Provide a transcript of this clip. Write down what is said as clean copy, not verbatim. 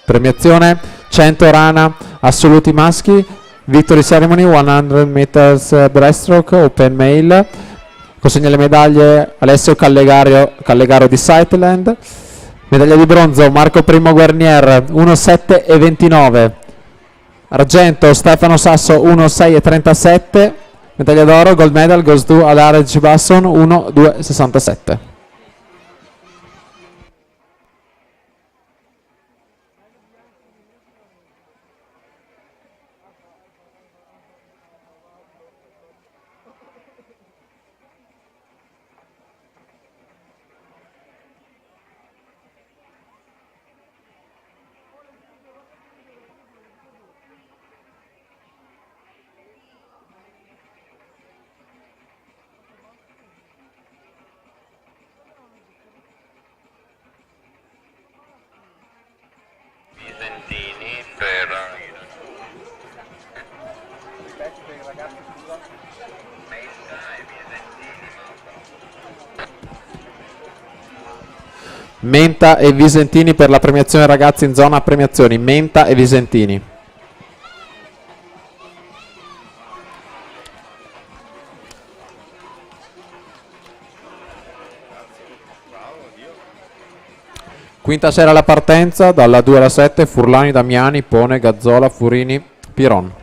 Premiazione 100 rana assoluti maschi, Victory Ceremony 100 meters breaststroke open male. Consegna le medaglie Alessio Callegaro di Sightland. Medaglia di bronzo Marco Primo Guernier 1,7 e 29. Argento Stefano Sasso 1,6 e 37. Medaglia d'oro gold medal goes to Alarge Basson 1,2,67. Visentini per Menta e Visentini per la premiazione ragazzi in zona premiazioni. Menta e Visentini. Quinta sera la partenza, dalla 2 alla 7, Furlani, Damiani, Pone, Gazzola, Furini, Piron.